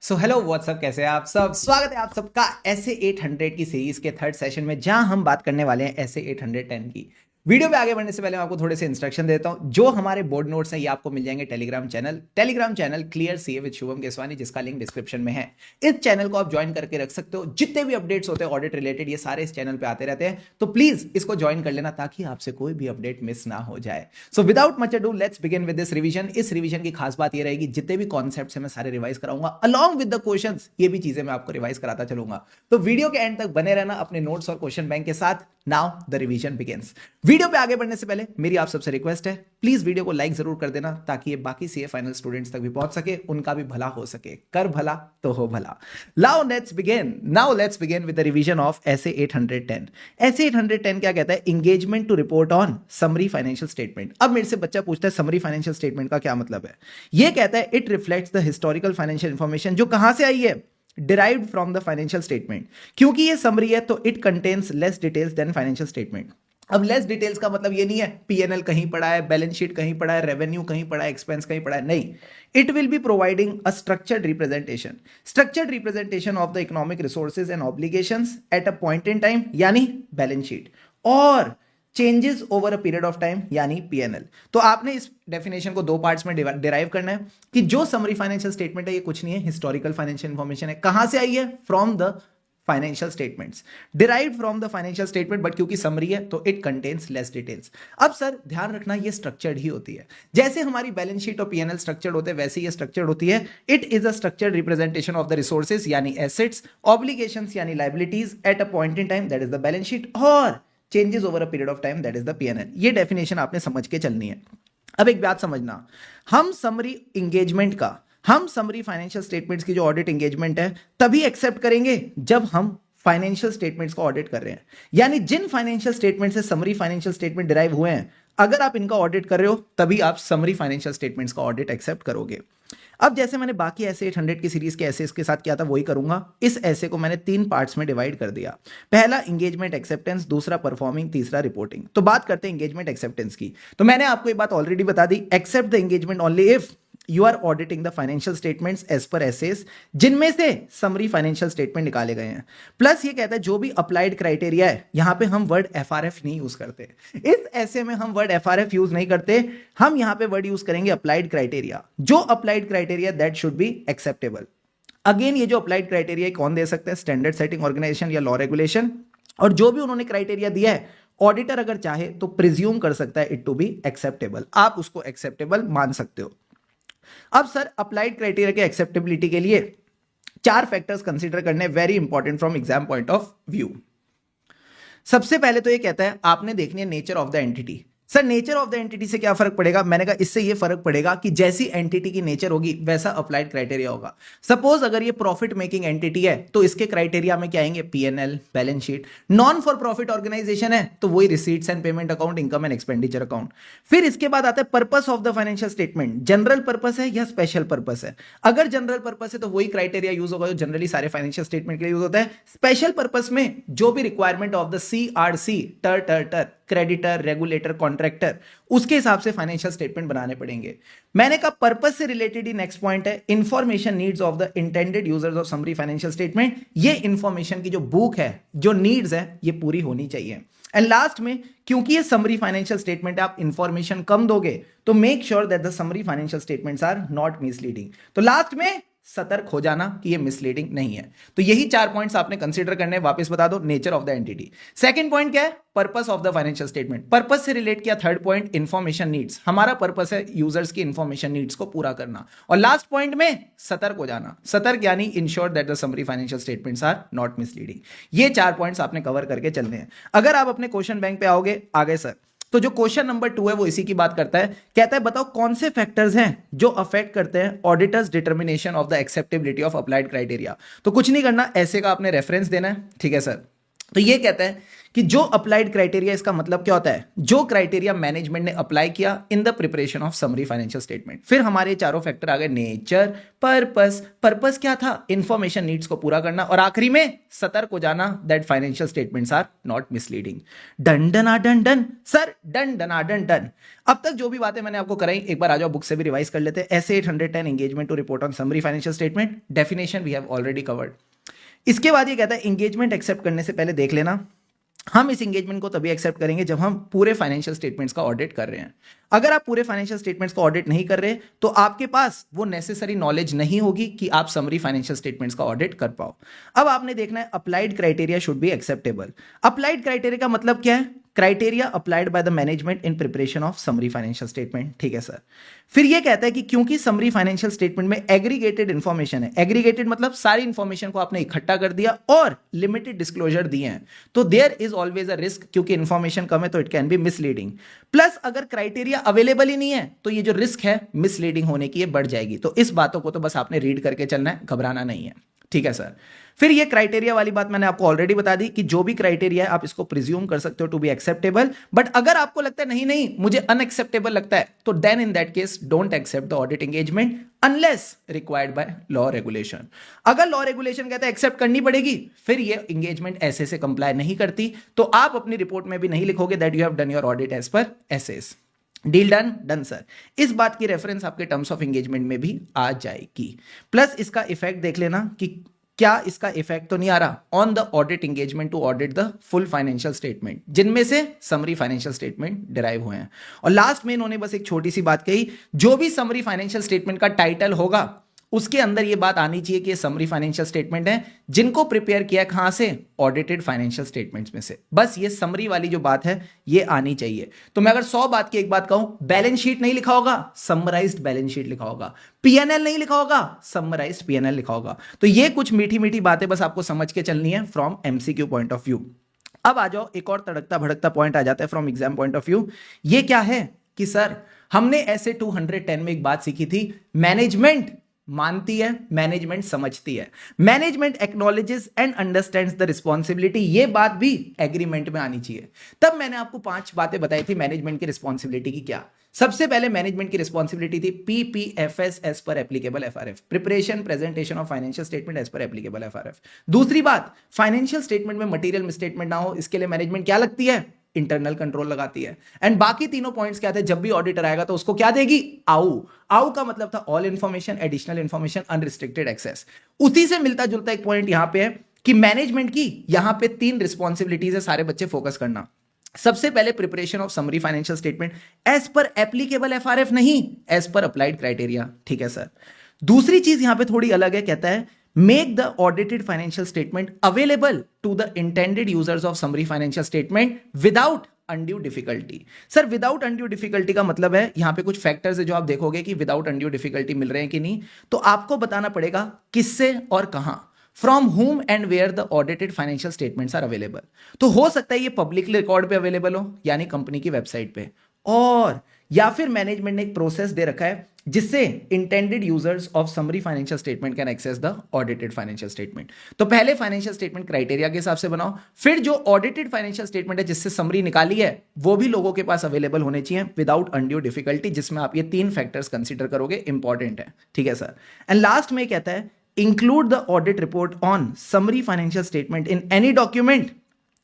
So hello what's up, कैसे हैं आप सब। स्वागत है आप सबका ऐसे 800 की सीरीज के थर्ड सेशन में, जहां हम बात करने वाले हैं ऐसे 810 की। वीडियो पे आगे बढ़ने से पहले मैं आपको थोड़े से इंस्ट्रक्शन देता हूं। जो हमारे बोर्ड नोट्स हैं ये आपको मिल जाएंगे Telegram channel clear CA with Shubham Keswani, जिसका लिंक डिस्क्रिप्शन में है। इस चैनल को आप ज्वाइन करके रख सकते हो। जितने भी अपडेट्स होते हैं ऑडिट रिलेटेड, ये सारे इस चैनल पे आते रहते हैं, तो प्लीज इसको ज्वाइन कर लेना ताकि आपसे कोई भी अपडेट मिस ना हो जाए। So without much ado let's begin with this revision. इस रिवीजन की खास बात ये रहेगी, जितने भी कॉन्सेप्ट्स हैं मैं सारे रिवाइज कराऊंगा अलॉन्ग विद द क्वेश्चंस। ये भी चीजें मैं आपको रिवाइज कराता चलूंगा, तो वीडियो के एंड तक बने रहना अपने नोट्स और क्वेश्चन बैंक के साथ। Now the revision begins. Video पे आगे बढ़ने से पहले मेरी आप सबसे रिक्वेस्ट है, प्लीज वीडियो को लाइक जरूर कर देना ताकि ये बाकी सीए फाइनल स्टूडेंट्स तक भी पहुंच सके, उनका भी भला हो सके। कर भला तो हो भला। Now let's begin with the revision of SA 810। SA 810 क्या कहता है? Engagement to report on summary financial statement. अब मेरे से बच्चा पूछता है समरी फाइनेंशियल स्टेटमेंट का क्या मतलब है। ये कहता है it reflects the historical financial information, जो कहां से आई है? Derived from the financial statement. क्योंकि ये समरी है तो it contains less details than financial statement. अब लेस डिटेल्स का मतलब ये नहीं है पीएनएल कहीं पड़ा है, बैलेंस शीट कहीं पड़ा है, रेवेन्यू कहीं पड़ा है, एक्सपेंस कहीं पड़ा है, नहीं। It will be providing a structured representation of the economic resources and obligations at a point in time, यानी बैलेंस शीट, और changes over a period of time, यानी पीएनएल। तो आपने इस डेफिनेशन को दो पार्ट्स में डिराइव करना है कि जो समरी फाइनेंशियल स्टेटमेंट है ये कुछ नहीं है, हिस्टोरिकल फाइनेंशियल इंफॉर्मेशन है। कहां से आई है? From the financial statements, derived from the financial statement, but क्योंकि समरी है तो इट कंटेन्स लेस डिटेल्स। अब सर ध्यान रखना, ये स्ट्रक्चर्ड ही होती है। जैसे हमारी बैलेंस शीट और पीएनएल स्ट्रक्चर्ड होते हैं, वैसे ये स्ट्रक्चर्ड होती है। It is a structured representation of the resources यानी एसेट्स, ऑब्लिगेशंस यानी liabilities at a point in time, that is the balance sheet, और changes over a period of time, that is the PNL. ये definition आपने समझ के चलनी है। अब एक बात समझना, हम समरी फाइनेंशियल स्टेटमेंट्स की जो ऑडिट एंगेजमेंट है तभी एक्सेप्ट करेंगे जब हम फाइनेंशियल स्टेटमेंट्स को ऑडिट कर रहे हैं। यानी जिन फाइनेंशियल स्टेटमेंट से समरी फाइनेंशियल स्टेटमेंट डिराइव हुए हैं, अगर आप इनका ऑडिट कर रहे हो तभी आप समरी फाइनेंशियल स्टेटमेंट्स का ऑडिट एक्सेप्ट करोगे। अब जैसे मैंने बाकी ऐसे 800 की सीरीज के ऐसे के साथ किया था वही करूंगा। इस ऐसे को मैंने 3 पार्ट्स में डिवाइड कर दिया। पहला एंगेजमेंट एक्सेप्टेंस, दूसरा परफॉर्मिंग, तीसरा रिपोर्टिंग। तो बात करते हैं एंगेजमेंट एक्सेप्टेंस की। तो मैंने आपको ये बात ऑलरेडी बता दी, except the engagement only if you are auditing the financial statements as per SAs, जिनमें से समरी फाइनेंशियल स्टेटमेंट निकाले गए हैं। प्लस ये कहता है जो भी अप्लाइड क्राइटेरिया है, यहां पे हम वर्ड एफआरएफ नहीं यूज करते। इस ऐसे में हम वर्ड एफआरएफ यूज नहीं करते, हम यहां पे वर्ड यूज करेंगे अप्लाइड क्राइटेरिया। जो applied criteria that should be acceptable. Again ये जो अप्लाइड क्राइटेरिया कौन दे सकते हैं? स्टैंडर्ड सेटिंग ऑर्गेनाइजेशन या लॉ रेगुलेशन। और जो भी उन्होंने क्राइटेरिया दिया है, ऑडिटर अगर चाहे तो प्रिज्यूम कर सकता है इट टू बी एक्सेप्टेबल। आप उसको एक्सेप्टेबल मान सकते हो। अब सर अप्लाइड क्राइटेरिया के एक्सेप्टेबिलिटी के लिए 4 फैक्टर्स कंसीडर करने, very important from exam point of view. सबसे पहले तो ये कहता है आपने देखनी है nature of the entity. Sir nature of the entity से क्या फर्क पड़ेगा? मैंने कहा इससे ये फर्क पड़ेगा कि जैसी एंटिटी की नेचर होगी वैसा अप्लाइड क्राइटेरिया होगा। सपोज अगर ये प्रॉफिट मेकिंग एंटिटी है तो इसके क्राइटेरिया में क्या आएंगे? PNL, balance sheet. Non for profit organisation है तो वही receipts and payment account, income and expenditure account. फिर इसके बाद आता है purpose of the financial statement, general purpose है या स्पेशल पर्पस है। अगर जनरल पर्पस है तो वही क्राइटेरिया यूज होगा जो जनरली सारे फाइनेंशियल स्टेटमेंट के लिए यूज होता है। स्पेशल पर्पस में जो भी requirement of the CRC, creditor, regulator, contractor, उसके हिसाब से फाइनेंशियल स्टेटमेंट बनाने पड़ेंगे। मैंने कहा पर्पस से रिलेटेड ही नेक्स्ट पॉइंट है information needs of the intended users of summary financial statement. ये इंफॉर्मेशन की जो बुक है, जो नीड्स है, ये पूरी होनी चाहिए। एंड लास्ट में, क्योंकि ये समरी फाइनेंशियल स्टेटमेंट आप इंफॉर्मेशन कम दोगे तो make sure that the summary financial statements are not misleading. तो लास्ट में सतर्क हो जाना कि ये मिसलीडिंग नहीं है। तो यही 4 पॉइंट्स आपने कंसीडर करने। वापस बता दो, nature of the entity. Second point क्या है? Purpose of the financial statement. Purpose से रिलेट किया। थर्ड पॉइंट इंफॉर्मेशन नीड्स, हमारा पर्पस है यूजर्स की इंफॉर्मेशन नीड्स को पूरा करना। और लास्ट पॉइंट में सतर्क हो जाना। सतर्क यानी ensure that the summary financial statements are not misleading. ये 4 पॉइंट्स आपने कवर करके चलने हैं। अगर आप अपने क्वेश्चन बैंक पे आओगे, आगे सर, तो जो क्वेश्चन नंबर 2 है वो इसी की बात करता है। कहता है बताओ कौन से फैक्टर्स हैं जो अफेक्ट करते हैं auditors determination of the acceptability of applied criteria. तो कुछ नहीं करना, ऐसे का आपने रेफरेंस देना है। ठीक है सर, तो ये कहता है कि जो अप्लाइड क्राइटेरिया, इसका मतलब क्या होता है, जो क्राइटेरिया मैनेजमेंट ने अप्लाई किया in the preparation of summary financial statement. फिर हमारे चारों फैक्टर आ गए, नेचर, पर्पस। पर्पस क्या था, इंफॉर्मेशन नीड्स को पूरा करना, और आखिरी में सतर्क हो जाना that financial statements are not misleading. Done done done done sir, done done done done. अब तक जो भी बातें मैंने आपको कराई, एक बार आ जाओ बुक से भी रिवाइज कर लेते हैं। ऐसे 810 engagement to report on summary financial statement, definition we have already covered. इसके बाद ये कहता है एंगेजमेंट एक्सेप्ट करने से पहले देख लेना, हम इस एंगेजमेंट को तभी एक्सेप्ट करेंगे जब हम पूरे फाइनेंशियल स्टेटमेंट्स का ऑडिट कर रहे हैं। अगर आप पूरे फाइनेंशियल स्टेटमेंट्स को ऑडिट नहीं कर रहे तो आपके पास वो नेसेसरी नॉलेज नहीं होगी कि आप समरी फाइनेंशियल स्टेटमेंट्स का ऑडिट कर पाओ। अब आपने देखना है applied criteria should be acceptable. Applied criteria का मतलब क्या है, criteria applied by the management in preparation of summary financial statement. ठीक है सर। फिर ये कहता है कि क्योंकि समरी फाइनेंशियल स्टेटमेंट में एग्रीगेटेड इंफॉर्मेशन है, एग्रीगेटेड मतलब सारी इंफॉर्मेशन को आपने इकट्ठा कर दिया और लिमिटेड डिस्क्लोजर दिए हैं, तो there is always a risk, क्योंकि इंफॉर्मेशन कम है तो it can be misleading. Plus अगर क्राइटेरिया अवेलेबल ही नहीं है तो ये जो रिस्क है मिसलीडिंग होने की ये बढ़ जाएगी। तो इस बातों को तो बस आपने रीड करके चलना है, घबराना नहीं है। ठीक है सर। फिर ये क्राइटेरिया वाली बात मैंने आपको ऑलरेडी बता दी कि जो भी क्राइटेरिया है आप इसको प्रिज्यूम कर सकते हो टू बी एक्सेप्टेबल, बट अगर आपको लगता है नहीं नहीं मुझे अनएक्सेप्टेबल लगता है, तो then in that case don't accept the audit engagement unless required by law regulation. अगर लॉ रेगुलेशन कहता है एक्सेप्ट करनी पड़ेगी, फिर ये एंगेजमेंट ऐसे से कंप्लाई नहीं करती, तो आप अपनी रिपोर्ट में भी नहीं लिखोगे that you have done your audit as per SS. Deal done, done sir. इस बात की रेफरेंस आपके टर्म्स ऑफ एंगेजमेंट में भी आ जाएगी। प्लस इसका इफेक्ट देख लेना कि क्या इसका इफेक्ट तो नहीं आ रहा on the audit engagement to audit the full financial statement, जिनमें से समरी फाइनेंशियल स्टेटमेंट डिराइव हुए हैं। और लास्ट में इन्होंने बस एक छोटी सी बात कही, जो भी समरी फाइनेंशियल स्टेटमेंट का टाइटल होगा उसके अंदर ये बात आनी चाहिए कि ये समरी फाइनेंशियल स्टेटमेंट है जिनको प्रिपेयर किया कहां से, ऑडिटेड फाइनेंशियल स्टेटमेंट्स में से। बस ये समरी वाली जो बात है ये आनी चाहिए। तो मैं अगर 100 बात की एक बात कहूं, बैलेंस शीट नहीं लिखा होगा, समराइज्ड बैलेंस शीट लिखा होगा, पीएनएल नहीं लिखा होगा, समराइज्ड पीएनएल लिखा होगा। तो ये कुछ मीठी मीठी बातें बस आपको समझ के चलनी है from MCQ point of view. अब आ जाओ, एक और तड़कता भड़कता पॉइंट आ जाता है from exam point of view. ये क्या है कि सर हमने ऐसे 210 में एक बात सीखी थी, मैनेजमेंट मानती है, मैनेजमेंट समझती है, management acknowledges and understands the responsibility. ये बात भी एग्रीमेंट में आनी चाहिए। तब मैंने आपको 5 बातें बताई थी मैनेजमेंट की रिस्पॉन्सिबिलिटी की। क्या, सबसे पहले मैनेजमेंट की रिस्पॉन्सिबिलिटी थी PPFS as per applicable FRF, preparation presentation of financial statement as per applicable FRF. दूसरी बात, फाइनेंशियल स्टेटमेंट में मटेरियल मिसस्टेटमेंट ना हो, इसके लिए मैनेजमेंट क्या लगती है, इंटरनल कंट्रोल लगाती है। एंड बाकी तीनों पॉइंट्स क्या थे, जब भी ऑडिटर आएगा तो उसको क्या देगी, आऊ। आऊ का मतलब था all information, additional information, unrestricted access. उसी से मिलता जुलता एक पॉइंट यहां पे है कि मैनेजमेंट की यहां पे 3 रिस्पॉन्सिबिलिटीज है, सारे बच्चे फोकस करना। सबसे पहले preparation of summary financial statement as per applicable FRF, नहीं एज पर अप्लाइड क्राइटेरिया। ठीक है सर। दूसरी चीज यहां पे थोड़ी अलग है, कहता है make the audited financial statement available to the intended users of summary financial statement without undue difficulty। Sir without undue difficulty का मतलब है यहां पे कुछ फैक्टर्स है जो आप देखोगे कि विदाउट undue difficulty मिल रहे हैं कि नहीं, तो आपको बताना पड़ेगा किससे और कहां, from whom and where the audited financial statements are available। तो हो सकता है ये पब्लिक रिकॉर्ड पे अवेलेबल हो, यानी कंपनी की वेबसाइट पे, और या फिर मैनेजमेंट ने एक प्रोसेस दे रखा है जिससे intended users of summary financial statement can access the audited financial statement. तो पहले फाइनेंशियल स्टेटमेंट क्राइटेरिया के हिसाब से बनाओ, फिर जो ऑडिटेड फाइनेंशियल स्टेटमेंट है जिससे समरी निकाली है वो भी लोगों के पास अवेलेबल होने चाहिए विदाउट अनड्यू डिफिकल्टी, जिसमें आप ये 3 फैक्टर्स कंसीडर करोगे, इंपॉर्टेंट है। ठीक है सर। एंड लास्ट में कहता है include the audit report on summary financial statement in any document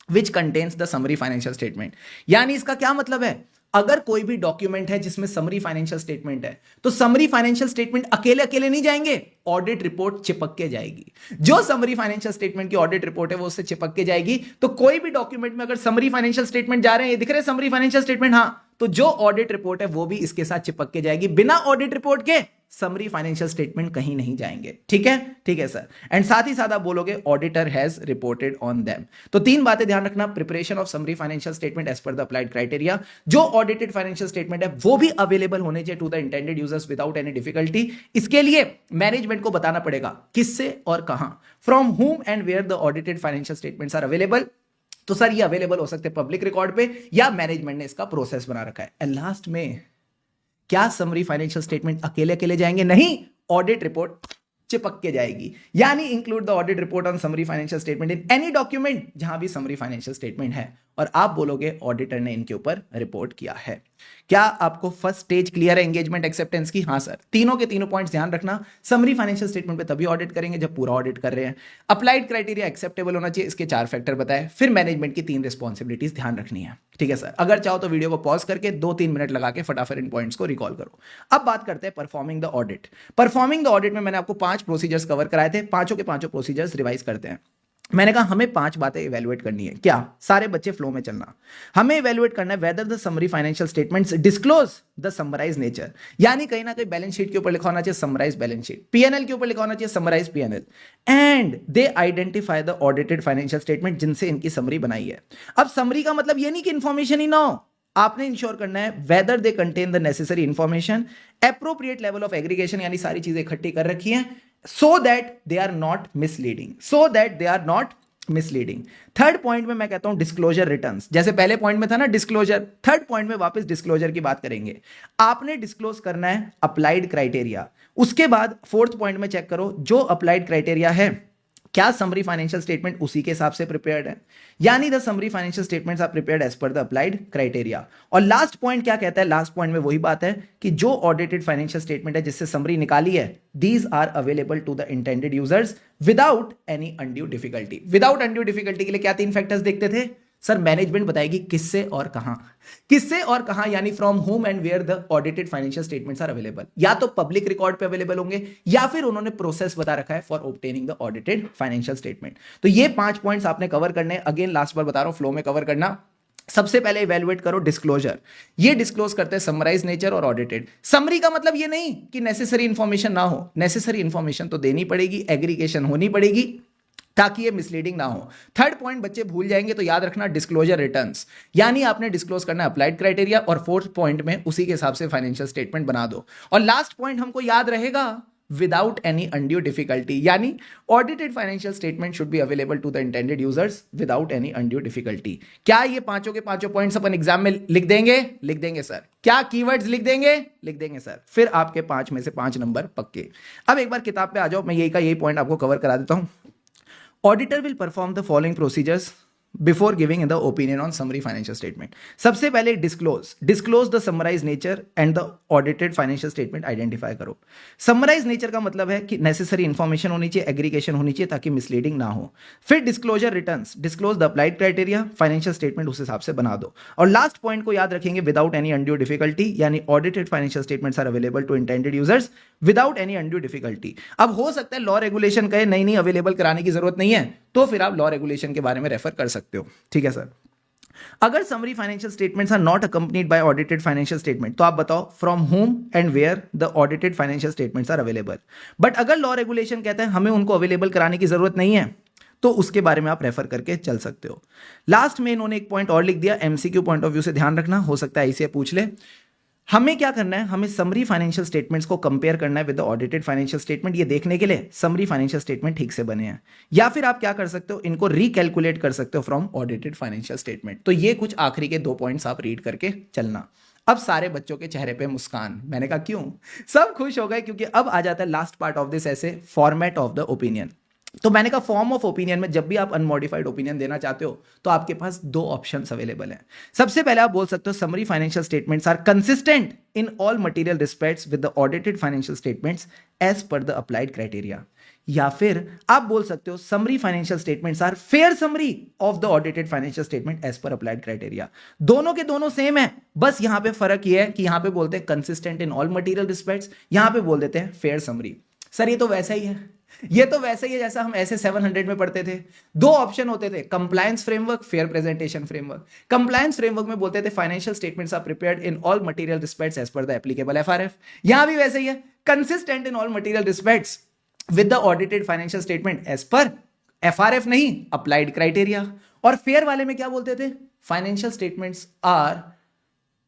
which contains the summary financial statement. यानी इसका क्या मतलब है, अगर कोई भी डॉक्यूमेंट है जिसमें समरी फाइनेंशियल स्टेटमेंट है तो समरी फाइनेंशियल स्टेटमेंट अकेले अकेले नहीं जाएंगे, ऑडिट रिपोर्ट चिपक के जाएगी। जो समरी फाइनेंशियल स्टेटमेंट की ऑडिट रिपोर्ट है वो उससे चिपक के जाएगी। तो कोई भी डॉक्यूमेंट में अगर समरी फाइनेंशियल स्टेटमेंट जा रहे हैं, ये दिख रहे हैं समरी फाइनेंशियल स्टेटमेंट, हाँ, तो जो ऑडिट रिपोर्ट है वो भी इसके साथ चिपक के जाएगी। बिना ऑडिट रिपोर्ट के समरी फाइनेंशियल स्टेटमेंट कहीं नहीं जाएंगे। ठीक है, ठीक है सर। एंड साथ ही साथ आप बोलोगे auditor has reported on them. तो 3 बातें ध्यान रखना, preparation of summary financial statement as per the applied criteria, जो ऑडिटेड फाइनेंशियल स्टेटमेंट है वो भी अवेलेबल होने चाहिए to the intended users without any difficulty. इसके लिए मैनेजमेंट को बताना पड़ेगा किससे और कहां, from whom and where the audited financial statements are available. तो सर ये अवेलेबल हो सकते हैं पब्लिक रिकॉर्ड पे या मैनेजमेंट ने इसका प्रोसेस बना रखा है। एंड लास्ट में क्या समरी फाइनेंशियल स्टेटमेंट अकेले अकेले जाएंगे, नहीं, ऑडिट रिपोर्ट चिपक के जाएगी, यानी include the audit report on summary financial statement in any document जहां भी समरी फाइनेंशियल स्टेटमेंट है और आप बोलोगे ऑडिटर ने इनके ऊपर रिपोर्ट किया है। क्या आपको फर्स्ट स्टेज क्लियर है एंगेजमेंट एक्सेप्टेंस की? हाँ सर, तीनों के तीनों पॉइंट्स ध्यान रखना। समरी फाइनेंशियल स्टेटमेंट पे तभी ऑडिट करेंगे जब पूरा ऑडिट कर रहे हैं। अप्लाइड क्राइटेरिया एक्सेप्टेबल होना चाहिए, इसके 4 फैक्टर बताए। फिर मैनेजमेंट की 3 रिस्पॉन्सिबिलिटीज ध्यान रखनी है। ठीक है सर, अगर चाहो तो वीडियो को पॉज करके 2-3 मिनट लगा के फटाफट इन पॉइंट्स को रिकॉल करो। अब बात करते हैं performing the audit. Performing the audit में मैंने आपको 5 प्रोसीजर्स कवर कराए थे, पांचों के पांचों प्रोसीजर्स रिवाइज करते हैं। मैंने कहा हमें 5 बातें इवैल्यूएट करनी है। क्या? सारे बच्चे फ्लो में चलना। हमें इवैल्यूएट करना है whether the summary financial statements disclose the summarise nature, यानी कहीं ना कहीं बैलेंस शीट के ऊपर लिखा होना चाहिए समराइज बैलेंस शीट, पीएनएल के ऊपर लिखा होना चाहिए summarise PNL, and they identify the audited financial statement जिनसे इनकी समरी बनाई है। अब समरी का मतलब ये नहीं कि इंफॉर्मेशन ही ना हो, आपने इंश्योर करना है whether they contain the necessary information, appropriate level of aggregation, यानी सारी चीजें इकट्ठी कर रखी हैं so that they are not misleading, so that they are not misleading। Third point में मैं कहता हूं डिस्क्लोजर रिटर्न्स, जैसे पहले पॉइंट में था ना डिस्क्लोजर, थर्ड पॉइंट में वापस डिस्क्लोजर की बात करेंगे। आपने डिस्क्लोज करना है अप्लाइड क्राइटेरिया। उसके बाद फोर्थ पॉइंट में चेक करो जो अप्लाइड क्राइटेरिया है क्या समरी फाइनेंशियल स्टेटमेंट उसी के हिसाब से प्रिपेयर्ड है, यानी the summary financial statements are prepared as per the applied criteria. और लास्ट पॉइंट क्या कहता है? लास्ट पॉइंट में वही बात है कि जो ऑडिटेड फाइनेंशियल स्टेटमेंट है जिससे समरी निकाली है, these are available to the intended users without any undue difficulty. Without undue difficulty के लिए क्या 3 फैक्टर्स देखते थे सर? मैनेजमेंट बताएगी किससे और कहां, किससे और कहां, यानी from whom and where the audited financial statements are available. या तो पब्लिक रिकॉर्ड पे अवेलेबल होंगे या फिर उन्होंने प्रोसेस बता रखा है for obtaining the audited financial statement. तो ये 5 पॉइंट्स आपने कवर करने। अगेन लास्ट बार बता रहा हूं, फ्लो में कवर करना। सबसे पहले इवैल्यूएट करो डिस्क्लोजर। ये डिस्क्लोज करते हैं समराइज नेचर और ऑडिटेड। समरी का मतलब ये नहीं कि नेसेसरी इंफॉर्मेशन ना हो, नेसेसरी इंफॉर्मेशन तो देनी पड़ेगी, एग्रीगेशन होनी पड़ेगी ताकि ये मिसलीडिंग ना हो। थर्ड पॉइंट बच्चे भूल जाएंगे तो याद रखना डिस्क्लोजर रिटर्न्स, यानी आपने डिस्क्लोज करना है अप्लाइड क्राइटेरिया, और फोर्थ पॉइंट में उसी के हिसाब से फाइनेंशियल स्टेटमेंट बना दो। और लास्ट पॉइंट हमको याद रहेगा विदाउट एनी अनड्यू डिफिकल्टी, यानी audited financial statement should be available to the intended users without any undue difficulty. क्या ये पांचों के पांचों पॉइंट्स अपन एग्जाम में लिख देंगे? लिख देंगे सर। क्या कीवर्ड्स लिख देंगे? लिख देंगे सर। फिर आपके 5 में से 5 नंबर पक्के। अब एक बार किताब पे आ जाओ, मैं यही पॉइंट आपको कवर करा देता हूं। Auditor will perform the following procedures before giving the opinion on summary financial statement। सबसे पहले disclose the summarized nature and the audited financial statement identify करो। Summarized nature का मतलब है कि necessary information होनी चाहिए, aggregation होनी चाहिए ताकि misleading ना हो। फिर disclosure returns, disclose the applied criteria, financial statement उस हिसाब से बना दो। और last point को याद रखेंगे without any undue difficulty, यानी audited financial statements are available to intended users without any undue difficulty। अब हो सकता है लॉ रेगुलेशन कहे नहीं अवेलेबल कराने की जरूरत नहीं है, तो फिर आप लॉ रेगुलेशन के बारे में रेफर कर सकते हो। ठीक है सर। अगर summary financial statements are not accompanied by audited financial statement, तो आप बताओ from whom and where the audited financial statements are available. But अगर लॉ रेगुलेशन कहता है हमें उनको अवेलेबल कराने की जरूरत नहीं है, तो उसके बारे में आप रेफर करके चल सकते हो। लास्ट में इन्होंने एक पॉइंट और लिख दिया, एमसीक्यू पॉइंट ऑफ व्यू से ध्यान रखना, हो सकता है इसे पूछ ले। हमें क्या करना है? हमें समरी फाइनेंशियल स्टेटमेंट्स को कंपेयर करना है with the audited financial statement, ये देखने के लिए समरी फाइनेंशियल स्टेटमेंट ठीक से बने हैं, या फिर आप क्या कर सकते हो, इनको रिकैलकुलेट कर सकते हो फ्रॉम ऑडिटेड फाइनेंशियल स्टेटमेंट। तो ये कुछ आखिरी के 2 पॉइंट्स आप रीड करके चलना। अब सारे बच्चों के चेहरे पे मुस्कान। मैंने कहा क्यों? सब खुश हो गए क्योंकि अब आ जाता है लास्ट पार्ट ऑफ दिस ऐसे, फॉर्मेट ऑफ द ओपिनियन। तो मैंने कहा फॉर्म ऑफ ओपिनियन में जब भी आप अनमॉडिफाइड ओपिनियन देना चाहते हो तो आपके पास 2 ऑप्शंस अवेलेबल हैं। सबसे पहले आप बोल सकते हो summary financial statements are consistent in all material respects with the audited financial statements as per the applied criteria, या फिर आप बोल सकते हो summary financial statements are fair summary of the audited financial statement as per applied criteria. दोनों के दोनों same है, बस यहां पे फर्क ये है कि यहां पे बोलते हैं consistent in all material respects, यहां पे बोल देते हैं फेयर समरी। सर ये तो वैसा ही है, ये तो वैसे ही है जैसा हम ऐसे 700 में पढ़ते थे। 2 ऑप्शन होते थे, compliance framework, fair presentation framework. Compliance framework में बोलते थे financial statements are prepared in all material respects as per the applicable FRF. यहां भी वैसे ही है, consistent in all material respects with the audited financial statement as per FRF नहीं, applied criteria. और फेयर वाले में क्या बोलते थे? Financial statements are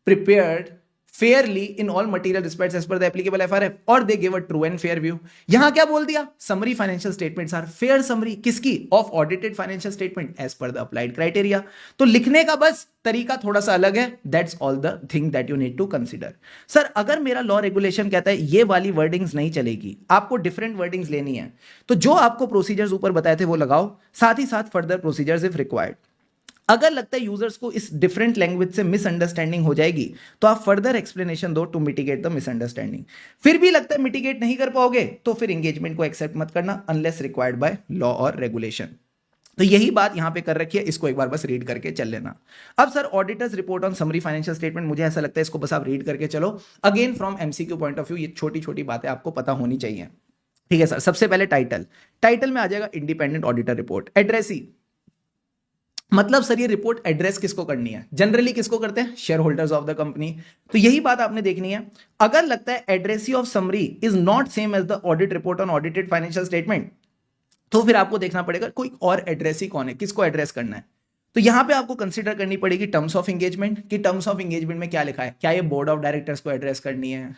prepared fairly in all material respects as per the applicable FRF और दे give a true and fair view. यहां क्या बोल दिया, summary financial statements are fair summary किसकी, of audited financial statement as per the applied criteria. तो लिखने का बस तरीका थोड़ा सा अलग है, that's all the thing that you need to consider. Sir अगर मेरा लॉ रेगुलेशन कहता है ये वाली वर्डिंग्स नहीं चलेगी, आपको डिफरेंट वर्डिंग्स लेनी है, तो जो आपको प्रोसीजर्स ऊपर बताए थे वो लगाओ, साथ ही साथ फर्दर प्रोसीजर्स इफ रिक्वायर्ड। अगर लगता है यूजर्स को इस डिफरेंट लैंग्वेज से मिसअंडरस्टैंडिंग हो जाएगी तो आप फर्दर एक्सप्लेनेशन दो टू मिटिगेट द मिसअंडरस्टैंडिंग। फिर भी लगता है मिटिगेट नहीं कर पाओगे तो फिर एंगेजमेंट को एक्सेप्ट मत करना अनलेस रिक्वायर्ड बाय लॉ और रेगुलेशन। तो यही बात यहां पे कर रखी है, इसको एक बार बस रीड करके चल लेना। अब sir auditors report on summary financial statement, मुझे ऐसा लगता है इसको बस आप रीड करके चलो। Again from MCQ point of view ये छोटी छोटी बातें आपको पता होनी चाहिए। ठीक है सर, सबसे पहले टाइटल में आ जाएगा इंडिपेंडेंट ऑडिटर रिपोर्ट। एड्रेसी मतलब सर ये रिपोर्ट एड्रेस किसको करनी है, जनरली किसको करते हैं, share holders of the company. तो यही बात आपने देखनी है। अगर लगता है addressee of summary is not same as the audit report on audited financial statement, तो फिर आपको देखना पड़ेगा कोई और एड्रेसी कौन है, किसको एड्रेस करना है। तो यहां पे आपको कंसीडर करनी पड़ेगी टर्म्स ऑफ एंगेजमेंट, कि टर्म्स ऑफ एंगेजमेंट में क्या लिखा है, क्या ये बोर्ड ऑफ डायरेक्टर्स को एड्रेस करनी है,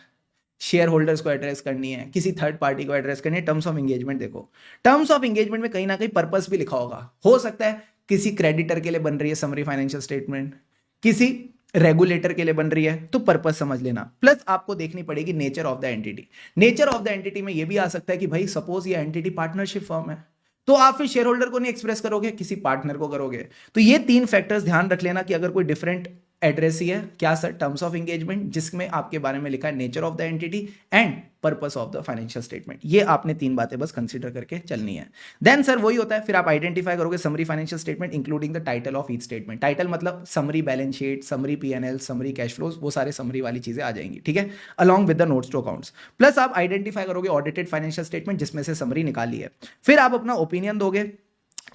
शेयर होल्डर्स को एड्रेस करनी है, किसी थर्ड पार्टी को एड्रेस करनी है। टर्म्स ऑफ एंगेजमेंट देखो, टर्म्स ऑफ एंगेजमेंट में कहीं ना कहीं पर्पस भी लिखा होगा, हो सकता है किसी क्रेडिटर के लिए बन रही है समरी फाइनेंशियल स्टेटमेंट, किसी रेगुलेटर के लिए बन रही है, तो पर्पस समझ लेना। प्लस आपको देखनी पड़ेगी nature of the entity. Nature of the entity में यह भी आ सकता है कि भाई सपोज ये एंटिटी पार्टनरशिप फर्म है, तो आप फिर शेयर होल्डर को नहीं एक्सप्रेस करोगे, किसी पार्टनर को करोगे। तो ये तीन फैक्टर्स ध्यान रख लेना कि अगर कोई डिफरेंट एड्रेस ही है, क्या सर, टर्म्स ऑफ एंगेजमेंट जिसमें आपके बारे में लिखा है nature of the entity and purpose of the financial statement. ये आपने तीन बातें बस कंसीडर करके चलनी है। देन सर वही होता है, फिर आप आइडेंटिफाई करोगे summary financial statement including the title of each statement. Title मतलब summary balance sheet, summary PnL, summary cash flows, वो सारे समरी वाली चीजें आ जाएंगी, ठीक है, along with the notes to accounts. Plus आप आइडेंटिफाई करोगे ऑडिटेड फाइनेंशियल स्टेटमेंट जिसमें से समरी निकाली है। फिर आप अपना ओपिनियन दोगे।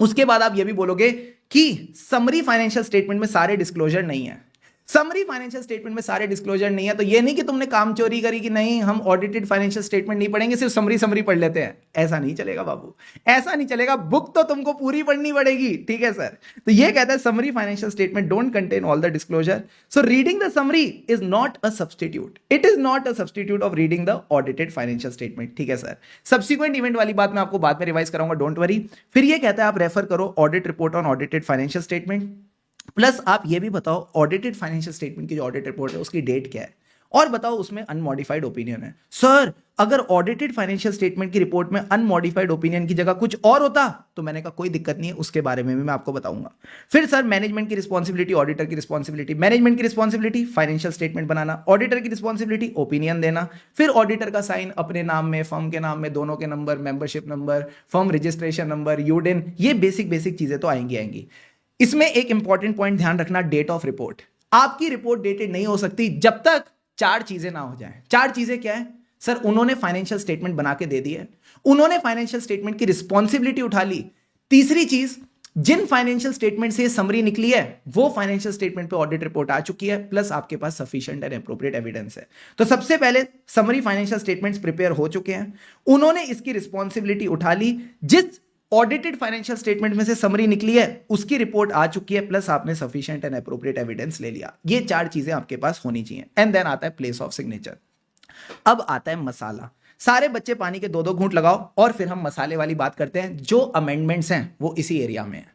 उसके बाद आप ये भी बोलोगे कि समरी फाइनेंशियल स्टेटमेंट में सारे डिस्क्लोजर नहीं है। समरी फाइनेंशियल स्टेटमेंट में सारे डिस्क्लोजर नहीं है, तो ये नहीं कि तुमने काम चोरी करी कि नहीं हम ऑडिटेड फाइनेंशियल स्टेटमेंट नहीं पढ़ेंगे, सिर्फ समरी पढ़ लेते हैं। ऐसा नहीं चलेगा बाबू, ऐसा नहीं चलेगा, बुक तो तुमको पूरी पढ़नी पड़ेगी, ठीक है सर। तो ये कहता है summary financial statement don't contain all the disclosure, so reading the summary is not a substitute, it is not a substitute of reading the audited financial statement, ठीक है सर। सब्सिक्वेंट इवेंट वाली बात मैं आपको बाद में रिवाइज कराऊंगा, don't worry. फिर ये कहता है आप रेफर करो audit report on audited financial statement. Plus आप ये भी बताओ ऑडिटेड फाइनेंशियल स्टेटमेंट की जो ऑडिट रिपोर्ट है उसकी डेट क्या है, और बताओ उसमें अनमॉडिफाइड ओपिनियन है। सर अगर ऑडिटेड फाइनेंशियल स्टेटमेंट की रिपोर्ट में अनमॉडिफाइड ओपिनियन की जगह कुछ और होता तो मैंने कहा कोई दिक्कत नहीं है, उसके बारे में भी मैं आपको बताऊंगा। फिर सर मैनेजमेंट की रिस्पॉन्सिबिलिटी, ऑडिटर की रिस्पॉन्सिबिलिटी। मैनेजमेंट की रिस्पॉन्सिबिलिटी फाइनेंशियल स्टेटमेंट बनाना, ऑडिटर की रिस्पॉन्सिबिलिटी ओपिनियन देना। फिर ऑडिटर का साइन अपने नाम में, फर्म के नाम में, दोनों के number, membership number, firm registration number, UDIN, ये बेसिक चीजें तो आएंगी। इसमें एक इंपॉर्टेंट पॉइंट ध्यान रखना, डेट ऑफ रिपोर्ट। आपकी रिपोर्ट डेटेड नहीं हो सकती जब तक चार चीजें ना हो जाएं। चार चीजें क्या है सर, उन्होंने फाइनेंशियल स्टेटमेंट बना के दे दी है, उन्होंने फाइनेंशियल स्टेटमेंट की रिस्पॉन्सिबिलिटी उठा ली। तीसरी चीज, जिन फाइनेंशियल स्टेटमेंट से समरी निकली है वो फाइनेंशियल स्टेटमेंट पे ऑडिट रिपोर्ट आ चुकी है, प्लस आपके पास सफिशिएंट एंड एप्रोप्रिएट एविडेंस है। तो सबसे पहले समरी फाइनेंशियल स्टेटमेंट्स प्रिपेयर हो चुके हैं, उन्होंने इसकी रिस्पॉन्सिबिलिटी उठा ली, जिस ऑडिटेड फाइनेंशियल स्टेटमेंट में से समरी निकली है उसकी रिपोर्ट आ चुकी है, प्लस आपने सफिशिएंट एंड एप्रोप्रिएट एविडेंस ले लिया। ये चार चीजें आपके पास होनी चाहिए। एंड देन आता है प्लेस ऑफ सिग्नेचर। अब आता है मसाला। सारे बच्चे पानी के 2-2 घूंट लगाओ और फिर हम मसाले वाली बात करते हैं। जो अमेंडमेंट्स हैं वो इसी एरिया में है,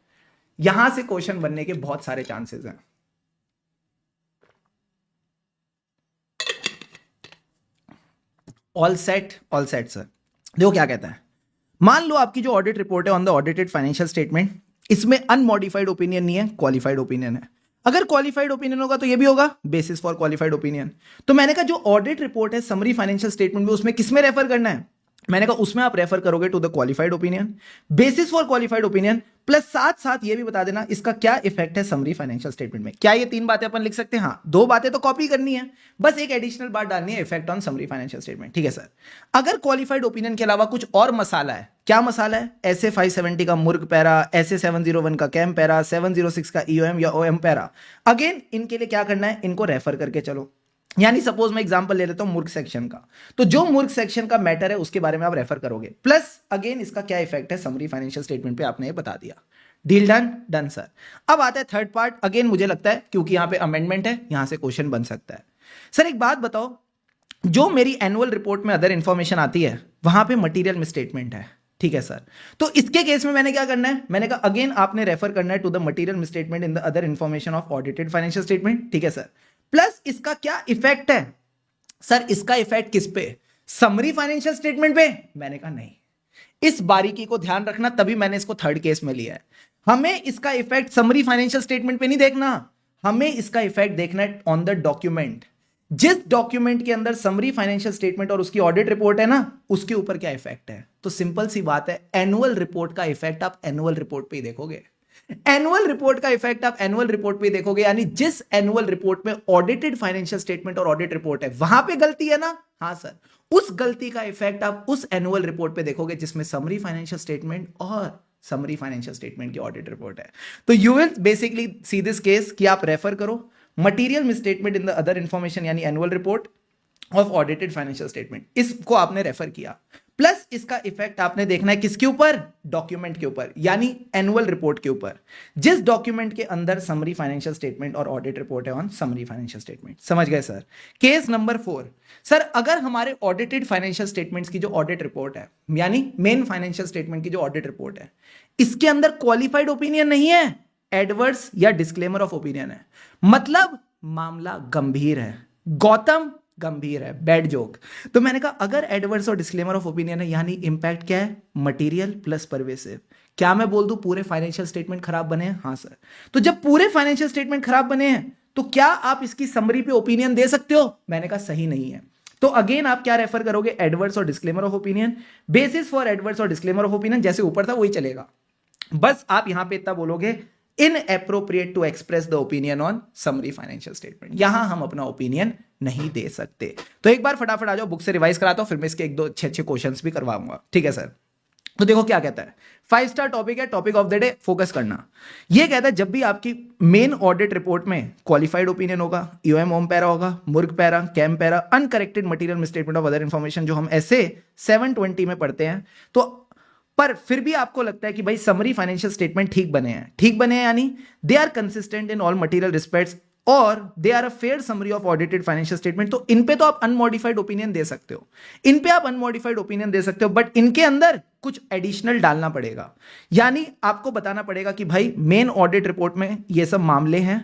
यहां से क्वेश्चन बनने के बहुत सारे चांसेस हैं। All set sir. देखो क्या कहता है, मान लो आपकी जो ऑडिट रिपोर्ट है on the audited financial statement, इसमें अनमॉडिफाइड ओपिनियन नहीं है, क्वालिफाइड ओपिनियन है। अगर क्वालिफाइड ओपिनियन होगा तो ये भी होगा बेसिस फॉर क्वालिफाइड ओपिनियन। तो मैंने कहा जो ऑडिट रिपोर्ट है समरी फाइनेंशियल स्टेटमेंट में, उसमें किसमें रेफर करना है, मैंने कहा उसमें आप रेफर करोगे to the qualified opinion, basis for qualified opinion. Plus साथ ये भी बता देना इसका क्या इफेक्ट है समरी फाइनेंशियल स्टेटमेंट में। क्या ये तीन बातें अपन लिख सकते हैं? हाँ, 2 बातें तो कॉपी करनी है, बस एक एडिशनल बात डालनी है, effect on summary financial statement, ठीक है सर। अगर क्वालिफाइड ओपिनियन के अलावा कुछ और मसाला है, क्या मसाला है, ऐसे 570 का मुर्ग पैरा, ऐसे 701 का कैम पैरा, 706 का ईओएम या ओएम पैरा, अगेन इनके लिए क्या करना है, इनको रेफर करके चलो। यानी सपोज मैं एग्जांपल ले लेता हूं मुर्ग सेक्शन का, तो जो मुर्ग सेक्शन का मैटर है उसके बारे में आप रेफर करोगे, प्लस अगेन इसका क्या इफेक्ट है समरी फाइनेंशियल स्टेटमेंट पे आपने ये बता दिया। Deal done sir. अब आता है थर्ड पार्ट। अगेन मुझे लगता है क्योंकि यहां पे अमेंडमेंट है, यहां से क्वेश्चन बन सकता है। सर एक बात बताओ, जो मेरी एनुअल रिपोर्ट में अदर इंफॉर्मेशन आती है वहां पे मटेरियल मिसस्टेटमेंट है, ठीक है सर। तो इसके केस में मैंने क्या करना है, मैंने कहा अगेन आपने रेफर करना है to the material misstatement in the other information of audited financial statement, ठीक है सर। प्लस इसका क्या इफेक्ट है सर, इसका इफेक्ट किस पे, समरी फाइनेंशियल स्टेटमेंट पे। मैंने कहा नहीं, इस बारीकी को ध्यान रखना, तभी मैंने इसको थर्ड केस में लिया है। हमें इसका इफेक्ट समरी फाइनेंशियल स्टेटमेंट पे नहीं देखना, हमें इसका इफेक्ट देखना है ऑन द डॉक्यूमेंट। जिस डॉक्यूमेंट के अंदर समरी फाइनेंशियल स्टेटमेंट और उसकी ऑडिट रिपोर्ट है ना, उसके ऊपर क्या इफेक्ट है। तो सिंपल सी बात है, एनुअल रिपोर्ट का इफेक्ट आप एनुअल रिपोर्ट पे ही देखोगे, एनुअल रिपोर्ट का इफेक्ट आप एनुअल रिपोर्ट पे देखोगे। यानी जिस एनुअल रिपोर्ट में ऑडिटेड फाइनेंशियल स्टेटमेंट और ऑडिट रिपोर्ट है वहां पे गलती है ना, हाँ सर, उस गलती का इफेक्ट आप उस एनुअल रिपोर्ट पे देखोगे जिसमें समरी फाइनेंशियल स्टेटमेंट और समरी फाइनेंशियल स्टेटमेंट की ऑडिट रिपोर्ट है। तो you will basically see this case कि आप रेफर करो material misstatement in the other information यानी annual report of audited financial statement, इसको आपने रेफर किया। प्लस इसका इफेक्ट आपने देखना है किसके ऊपर, डॉक्यूमेंट के ऊपर, यानी एनुअल रिपोर्ट के ऊपर, जिस डॉक्यूमेंट के अंदर समरी फाइनेंशियल स्टेटमेंट और ऑडिट रिपोर्ट है ऑन समरी फाइनेंशियल स्टेटमेंट। समझ गए सर। केस नंबर 4, सर अगर हमारे ऑडिटेड फाइनेंशियल स्टेटमेंट्स की जो ऑडिट रिपोर्ट है यानी मेन फाइनेंशियल स्टेटमेंट की जो ऑडिट रिपोर्ट है, इसके अंदर क्वालिफाइड ओपिनियन नहीं है, एडवर्स या डिस्क्लेमर ऑफ ओपिनियन है, मतलब मामला गंभीर है, गौतम गंभीर है, बैड जोक। तो मैंने कहा अगर एडवर्स और डिस्क्लेमर ऑफ ओपिनियन है यानी इंपैक्ट क्या है, मटेरियल प्लस परवेसिव। क्या मैं बोल दूं पूरे फाइनेंशियल स्टेटमेंट खराब बने हैं, हाँ सर। तो जब पूरे फाइनेंशियल स्टेटमेंट खराब बने हैं तो क्या आप इसकी समरी पे ओपिनियन दे सकते हो, मैंने कहा सही नहीं है। तो अगेन आप क्या रेफर करोगे, एडवर्स और disclaimer of opinion. Basis for adverse और डिस्क्लेमर ऑफ ओपिनियन जैसे ऊपर था वही चलेगा, बस आप यहां पे इतना बोलोगे inappropriate to express the opinion on summary financial statement. यहां हम अपना ओपिनियन नहीं दे सकते। तो एक बार फटाफट आ जाओ, बुक से रिवाइज कराता हूं, फिर मैं इसके एक दो अच्छे क्वेश्चंस भी करवाऊंगा, ठीक है सर। तो देखो क्या कहता है, 5 स्टार टॉपिक है, topic of the day, focus करना। ये कहता है जब भी आपकी मेन ऑडिट रिपोर्ट में क्वालिफाइड ओपिनियन होगा, ईओएम ओम पैरा होगा, मुर्ग para, KAM para, uncorrected material misstatement of other information, जो हम ऐसे 720 में पढ़ते हैं, तो पर फिर भी आपको लगता है कि भाई समरी फाइनेंशियल स्टेटमेंट ठीक बने हैं, ठीक बने हैं यानी they are consistent in all material respects और they are a fair summary of audited financial statement, तो इन पे तो आप अनमॉडिफाइड ओपिनियन दे सकते हो, इन पे आप अनमॉडिफाइड ओपिनियन दे सकते हो, बट इनके अंदर कुछ एडिशनल डालना पड़ेगा। यानी आपको बताना पड़ेगा कि भाई मेन ऑडिट रिपोर्ट में ये सब मामले हैं,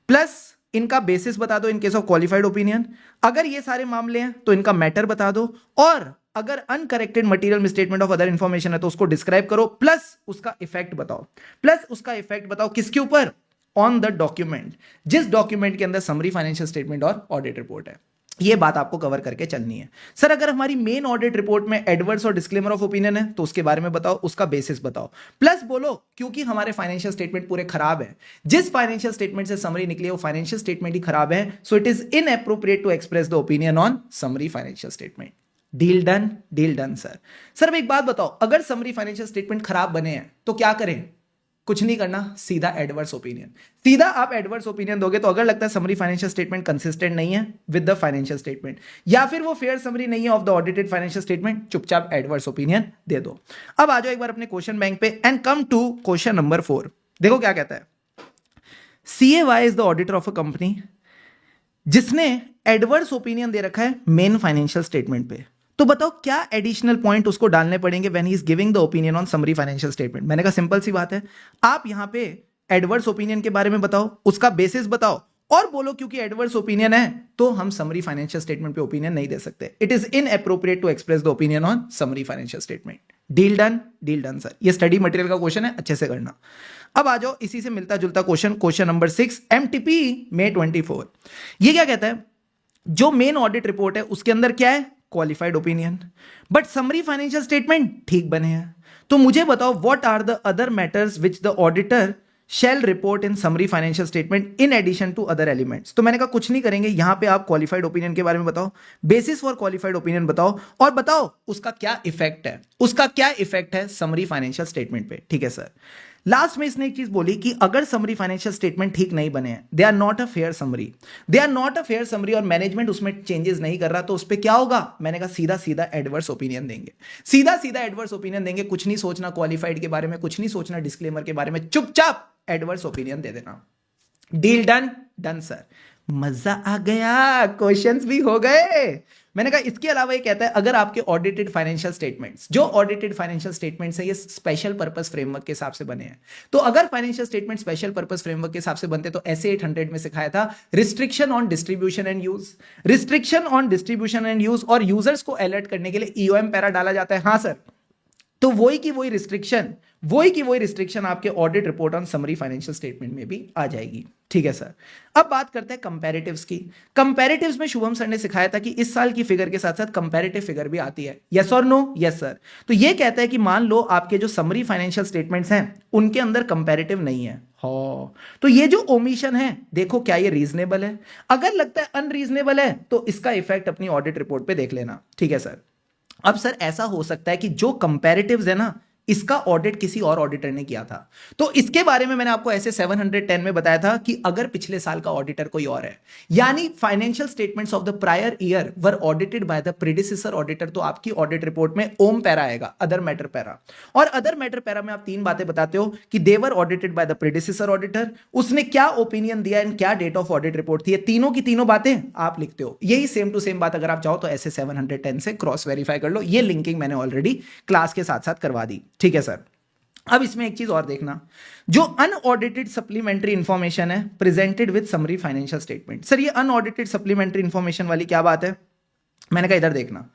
प्लस इनका बेसिस बता दो in case of qualified opinion. अगर ये सारे मामले हैं तो इनका मैटर बता दो, और अगर uncorrected material misstatement of other information है तो उसको डिस्क्राइब करो, प्लस उसका इफेक्ट बताओ, प्लस उसका इफेक्ट बताओ किसके ऊपर, ऑन द डॉक्यूमेंट, जिस डॉक्यूमेंट के अंदर समरी फाइनेंशियल स्टेटमेंट और ऑडिट रिपोर्ट है। ये बात आपको कवर करके चलनी है। सर अगर हमारी मेन ऑडिट रिपोर्ट में एडवर्स और डिस्क्लेमर ऑफ ओपिनियन है तो उसके बारे में बताओ, उसका बेसिस बताओ, प्लस बोलो क्योंकि हमारे फाइनेंशियल स्टेटमेंट पूरे खराब है, जिस फाइनेंशियल स्टेटमेंट से समरी निकली है वो फाइनेंशियल स्टेटमेंट ही खराब है, so it is inappropriate to express the opinion on summary financial statement. Deal done, deal done sir. Sir एक बात बताओ, अगर समरी फाइनेंशियल स्टेटमेंट खराब बने हैं तो क्या करें, कुछ नहीं करना, सीधा एडवर्स ओपिनियन, सीधा आप एडवर्स ओपिनियन दोगे। तो अगर लगता है समरी फाइनेंशियल स्टेटमेंट कंसिस्टेंट नहीं है विद द फाइनेंशियल स्टेटमेंट, या फिर वो फेयर समरी नहीं है of the audited financial statement, चुपचाप एडवर्स ओपिनियन दे दो। अब आ जाओ एक बार अपने क्वेश्चन बैंक पे and come to question number 4। देखो क्या कहता है, CAY is the auditor of a company जिसने एडवर्स ओपिनियन दे रखा है मेन फाइनेंशियल स्टेटमेंट पे। तो बताओ क्या एडिशनल पॉइंट उसको डालने पड़ेंगे when he is giving the opinion on summary financial statement. मैंने कहा सिंपल सी बात है, आप यहां पे एडवर्स ओपिनियन के बारे में बताओ, उसका बेसिस बताओ, और बोलो क्योंकि एडवर्स ओपिनियन है तो हम समरी फाइनेंशियल स्टेटमेंट पे ओपिनियन नहीं दे सकते, it is inappropriate to express the opinion on summary financial statement. Deal done, deal done sir. ये स्टडी मटेरियल का क्वेश्चन है, अच्छे से करना। अब आ जाओ इसी से मिलता जुलता question, question number 6 MTP May 24। ये क्या कहता है, जो मेन ऑडिट रिपोर्ट है उसके अंदर क्या है, qualified opinion, but summary financial statement ठीक बने हैं। तो मुझे बताओ what are the other matters which the auditor shall report in summary financial statement in addition to other elements. तो मैंने कहा कुछ नहीं करेंगे, यहां पे आप क्वालिफाइड ओपिनियन के बारे में बताओ, बेसिस फॉर क्वालिफाइड ओपिनियन बताओ, और बताओ उसका क्या इफेक्ट है, उसका क्या इफेक्ट है समरी फाइनेंशियल स्टेटमेंट पे, ठीक है सर। लास्ट में इसने एक चीज बोली कि अगर समरी फाइनेंशियल स्टेटमेंट ठीक नहीं बने हैं, they are not a fair summary, they are not a fair summary, और मैनेजमेंट उसमें चेंजेस नहीं कर रहा, तो उस पर क्या होगा, मैंने कहा सीधा सीधा एडवर्स ओपिनियन देंगे, सीधा सीधा एडवर्स ओपिनियन देंगे। कुछ नहीं सोचना क्वालिफाइड के बारे में, कुछ नहीं सोचना डिस्क्लेमर के बारे में, चुपचाप एडवर्स ओपिनियन दे देना। Deal done, done sir. मजा आ गया, क्वेश्चंस भी हो गए। मैंने कहा इसके अलावा ये कहता है अगर आपके ऑडिटेड फाइनेंशियल स्टेटमेंट्स, जो ऑडिटेड फाइनेंशियल स्टेटमेंट्स है ये स्पेशल पर्पस फ्रेमवर्क के हिसाब से बने हैं, तो अगर financial statement special purpose framework के हिसाब से बनते तो ऐसे 800 में सिखाया था restriction on distribution and use, restriction on distribution and use, और यूजर्स को अलर्ट करने के लिए ईओएम पैरा डाला जाता है। हाँ सर, तो वही की वही रिस्ट्रिक्शन आपके audit report on summary financial statement में भी आ जाएगी। ठीक है सर। अब बात करते हैं कंपैरेटिव्स की। कंपैरेटिव्स में शुभम सर ने सिखाया था कि इस साल की फिगर के साथ साथ कंपैरेटिव फिगर भी आती है। यस और नो? Yes sir. तो ये कहता है कि मान लो आपके जो समरी फाइनेंशियल स्टेटमेंट्स हैं उनके अंदर कंपैरेटिव नहीं है, हो तो ये जो ओमिशन है, देखो क्या ये रीजनेबल है? अगर लगता है अनरीजनेबल है तो इसका इफेक्ट अपनी ऑडिट रिपोर्ट पे देख लेना। ठीक है सर। अब सर ऐसा हो सकता है कि जो कंपैरेटिव्स है ना, इसका ऑडिट किसी और ऑडिटर ने किया था, तो इसके बारे में मैंने आपको ऐसे 710 में बताया था कि अगर पिछले साल का ऑडिटर कोई और है, यानी financial statements of the prior year were audited by the predecessor auditor, तो आपकी ऑडिट रिपोर्ट में ओम पैरा आएगा, अदर मैटर पैरा। और अदर मैटर पैरा में आप तीन बातें बताते हो कि they were audited by the predecessor auditor, उसने क्या ओपिनियन दिया एंड क्या डेट ऑफ ऑडिट रिपोर्ट थी, ये तीनों की तीनों बातें आप लिखते हो। यही सेम टू सेम बात अगर आप चाहो तो ऐसे 710 से क्रॉस वेरीफाई कर लो। ये लिंकिंग मैंने ऑलरेडी क्लास के साथ साथ करवा दी। ठीक है सर। अब इसमें एक चीज और देखना, जो अनऑडिटेड सप्लीमेंट्री इंफॉर्मेशन है presented with summary financial statement. Sir ये अनऑडिटेड सप्लीमेंट्री इंफॉर्मेशन वाली क्या बात है? मैंने कहा इधर देखना।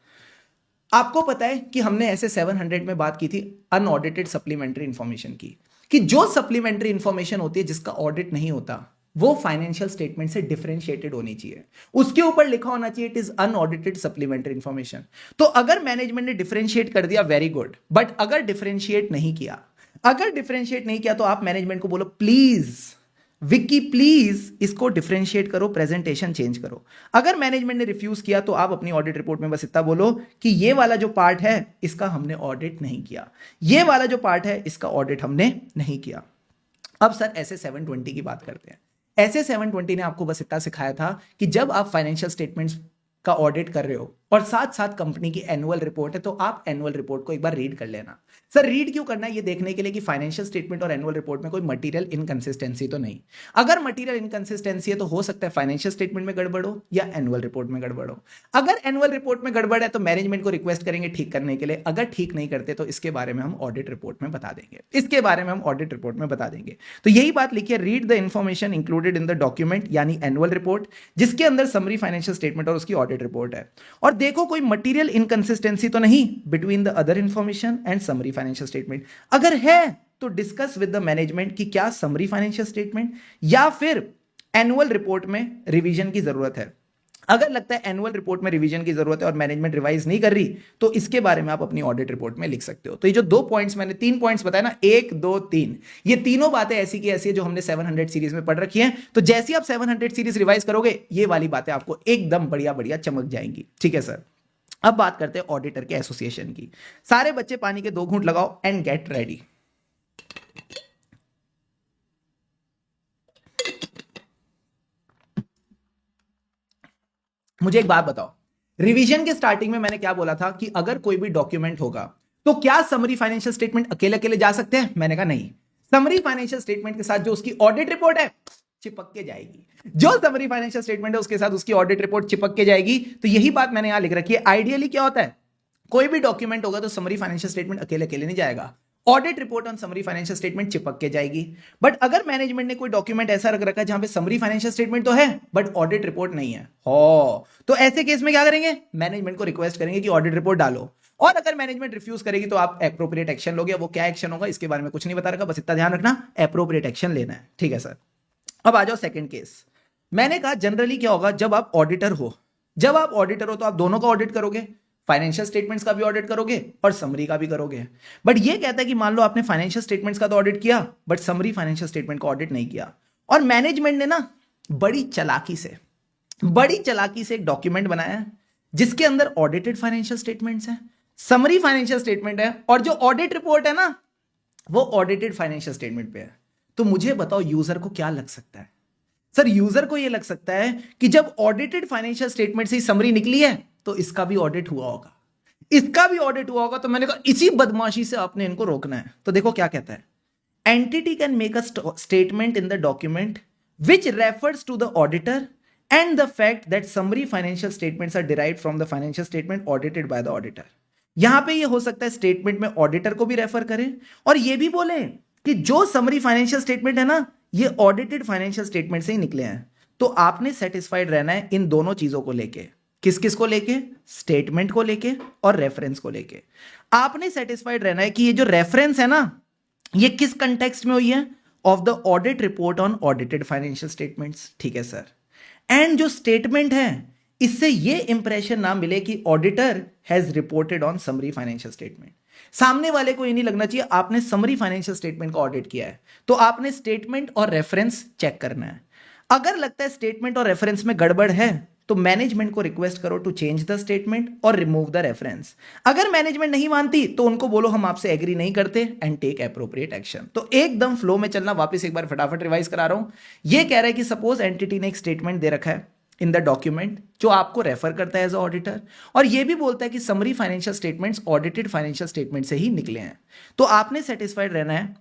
आपको पता है कि हमने ऐसे 700 में बात की थी अनऑडिटेड सप्लीमेंट्री इंफॉर्मेशन की, कि जो सप्लीमेंट्री इंफॉर्मेशन होती है जिसका ऑडिट नहीं होता वो फाइनेंशियल स्टेटमेंट से डिफरेंशिएटेड होनी चाहिए, उसके ऊपर लिखा होना चाहिए it is unaudited supplementary information. तो अगर मैनेजमेंट ने डिफरेंशिएट कर दिया वेरी गुड, बट अगर डिफरेंशिएट नहीं किया, तो आप मैनेजमेंट को बोलो प्लीज विक्की प्लीज इसको डिफरेंशिएट करो, प्रेजेंटेशन चेंज करो। अगर मैनेजमेंट ने रिफ्यूज किया तो आप अपनी ऑडिट रिपोर्ट में बस इतना बोलो कि ये वाला जो पार्ट है इसका हमने ऑडिट नहीं किया, ये वाला जो पार्ट है इसका ऑडिट हमने नहीं किया। अब सर ऐसे 720 की बात करते हैं। ऐसे 720 ने आपको बस इतना सिखाया था कि जब आप फाइनेंशियल स्टेटमेंट्स का ऑडिट कर रहे हो और साथ साथ कंपनी की एनुअल रिपोर्ट है, तो आप एनुअल रिपोर्ट को एक बार रीड कर लेना। सर रीड क्यों करना है? ये देखने के लिए कि फाइनेंशियल स्टेटमेंट और एनुअल रिपोर्ट में कोई मटेरियल इनकंसिस्टेंसी तो नहीं। अगर मटेरियल इनकंसिस्टेंसी है तो हो सकता है फाइनेंशियल स्टेटमेंट में गड़बड़ हो या एनुअल रिपोर्ट में गड़बड़ हो। अगर एनुअल रिपोर्ट में गड़बड़ है तो मैनेजमेंट को रिक्वेस्ट करेंगे ठीक करने के लिए। अगर ठीक नहीं करते तो इसके बारे में हम ऑडिट रिपोर्ट में बता देंगे, तो यही बात लिखिए, read the information included in the document, यानी एनुअल रिपोर्ट, जिसके अंदर समरी फाइनेंशियल स्टेटमेंट और उसकी ऑडिट रिपोर्ट है, और देखो कोई मटेरियल इनकंसिस्टेंसी तो नहीं between the other information and summary financial statement. अगर है तो डिस्कस विद द मैनेजमेंट कि क्या समरी फाइनेंशियल स्टेटमेंट या फिर एनुअल रिपोर्ट में रिवीजन की जरूरत है। अगर लगता है एनुअल रिपोर्ट में रिवीजन की जरूरत है और मैनेजमेंट रिवाइज नहीं कर रही, तो इसके बारे में आप अपनी ऑडिट रिपोर्ट में लिख सकते हो। तो ये जो दो पॉइंट्स मैंने 3 पॉइंट्स बताया ना, 1 2 3, ये तीनों बातें ऐसी की ऐसी है जो हमने 700 सीरीज में पढ़ रखी हैं। तो जैसे ही आप 700 सीरीज रिवाइज करोगे ये वाली बातें आपको एकदम बढ़िया बढ़िया चमक जाएंगी। ठीक है सर। अब बात करते हैं ऑडिटर के एसोसिएशन की। सारे बच्चे पानी के 2 घूंट लगाओ एंड गेट रेडी। मुझे एक बात बताओ, रिवीजन के स्टार्टिंग में मैंने क्या बोला था कि अगर कोई भी डॉक्यूमेंट होगा तो क्या समरी फाइनेंशियल स्टेटमेंट अकेले अकेले जा सकते हैं? मैंने कहा नहीं, समरी फाइनेंशियल स्टेटमेंट के साथ जो उसकी ऑडिट रिपोर्ट है चिपक के जाएगी। जो समरी फाइनेंशियल स्टेटमेंट है उसके साथ उसकी ऑडिट रिपोर्ट चिपक के जाएगी। तो यही बात मैंने यहां लिख रखी है। आइडियली क्या होता है, कोई भी डॉक्यूमेंट होगा तो समरी फाइनेंशियल स्टेटमेंट अकेले अकेले नहीं जाएगा, audit report on summary financial statement चिपक के जाएगी। बट अगर मैनेजमेंट ने कोई डॉक्यूमेंट ऐसा रख रखा है जहां पे समरी फाइनेंशियल स्टेटमेंट तो है बट ऑडिट रिपोर्ट नहीं है, हो तो ऐसे केस में क्या करेंगे, मैनेजमेंट को रिक्वेस्ट करेंगे कि ऑडिट रिपोर्ट डालो। और अगर मैनेजमेंट रिफ्यूज करेगी तो आप एप्रोप्रिएट एक्शन लोगे। वो क्या एक्शन होगा इसके बारे में कुछ नहीं बता रखा, बस इतना ध्यान रखना एप्रोप्रिएट एक्शन लेना है। ठीक है सर। अब आ जाओ सेकंड केस। मैंने कहा जनरली क्या होगा, जब आप ऑडिटर हो तो आप दोनों का ऑडिट करोगे, फाइनेंशियल स्टेटमेंट्स का भी ऑडिट करोगे और समरी का भी करोगे। बट ये कहता है कि मान लो आपने फाइनेंशियल स्टेटमेंट्स का तो ऑडिट किया बट समरी फाइनेंशियल स्टेटमेंट का ऑडिट नहीं किया, और मैनेजमेंट ने ना बड़ी चालाकी से एक डॉक्यूमेंट बनाया है जिसके अंदर ऑडिटेड फाइनेंशियल स्टेटमेंट्स हैं, समरी फाइनेंशियल स्टेटमेंट है, और जो ऑडिट रिपोर्ट है ना वो ऑडिटेड फाइनेंशियल स्टेटमेंट पे है। तो मुझे बताओ यूजर को क्या लग सकता है? सर यूजर को यह लग सकता है कि जब ऑडिटेड फाइनेंशियल स्टेटमेंट से समरी निकली है तो इसका भी ऑडिट हुआ होगा, तो मैंने कहा इसी बदमाशी से आपने इनको रोकना है। तो देखो क्या कहता है, entity can make a statement in the document which refers to the auditor and the fact that summary financial statements are derived from the financial statement audited by the auditor. यहां पे ये हो सकता है स्टेटमेंट में auditor को भी refer करें और ये भी बोले कि जो समरी फाइनेंशियल स्टेटमेंट है ना, ये ऑडिटेड फाइनेंशियल स्टेटमेंट से ही निकले हैं। तो आपने सेटिस्फाइड रहना है इन दोनों चीजों को लेके। किस किस को लेके? स्टेटमेंट को लेके और रेफरेंस को लेके। आपने सेटिस्फाइड रहना है कि ये जो रेफरेंस है ना, ये किस कंटेक्स्ट में हुई है? Of the audit report on audited financial statements. ठीक है सर। एंड जो स्टेटमेंट है, इससे ये इंप्रेशन ना मिले कि auditor has reported on summary financial statement. सामने वाले को ये नहीं लगना चाहिए आपने समरी फाइनेंशियल स्टेटमेंट का ऑडिट किया है। तो आपने स्टेटमेंट और रेफरेंस चेक करना है। अगर लगता है स्टेटमेंट और रेफरेंस में गड़बड़ है, तो मैनेजमेंट को रिक्वेस्ट करो टू चेंज द स्टेटमेंट और रिमूव द रेफरेंस। अगर मैनेजमेंट नहीं मानती तो उनको बोलो हम आपसे एग्री नहीं करते एंड टेक एप्रोप्रिएट एक्शन। तो एकदम फ्लो में चलना। वापस एक बार फटाफट रिवाइज करा रहा हूं। ये कह रहा है कि सपोज एंटिटी ने एक स्टेटमेंट दे रखा है इन द डॉक्यूमेंट जो आपको रेफर करता है एज ऑडिटर, और ये भी बोलता है कि summary financial statements audited financial statement से ही निकले हैं। तो आपने सेटिस्फाइड रहना है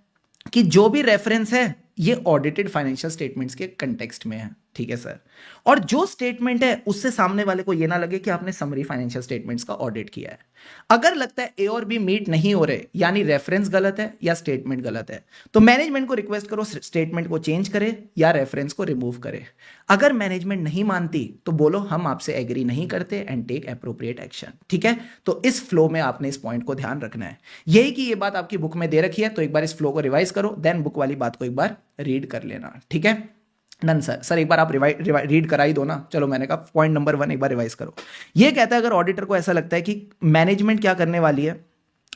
कि जो भी रेफरेंस है ये ऑडिटेड फाइनेंशियल स्टेटमेंट्स के कंटेक्स्ट में है। ठीक है सर। और जो स्टेटमेंट है उससे सामने वाले को ये ना लगे कि आपने समरी फाइनेंशियल स्टेटमेंट्स का ऑडिट किया है। अगर लगता है ए और बी मीट नहीं हो रहे, यानी रेफरेंस गलत है या स्टेटमेंट गलत है, तो मैनेजमेंट को रिक्वेस्ट करो स्टेटमेंट को चेंज करे या रेफरेंस को रिमूव करे। अगर मैनेजमेंट नहीं मानती तो बोलो हम आपसे एग्री नहीं करते एंड टेक एप्रोप्रिएट एक्शन। ठीक है। तो इस फ्लो में आपने इस पॉइंट को ध्यान रखना है। यही कि ये बात आपकी बुक में दे रखी है, तो एक बार इस फ्लो को रिवाइज करो, देन बुक वाली बात को एक बार रीड कर लेना। ठीक है। Done sir. सर एक बार आप रीड करा ही दो ना। चलो मैंने कहा पॉइंट नंबर 1 एक बार रिवाइज करो। ये कहता है अगर ऑडिटर को ऐसा लगता है कि मैनेजमेंट क्या करने वाली है,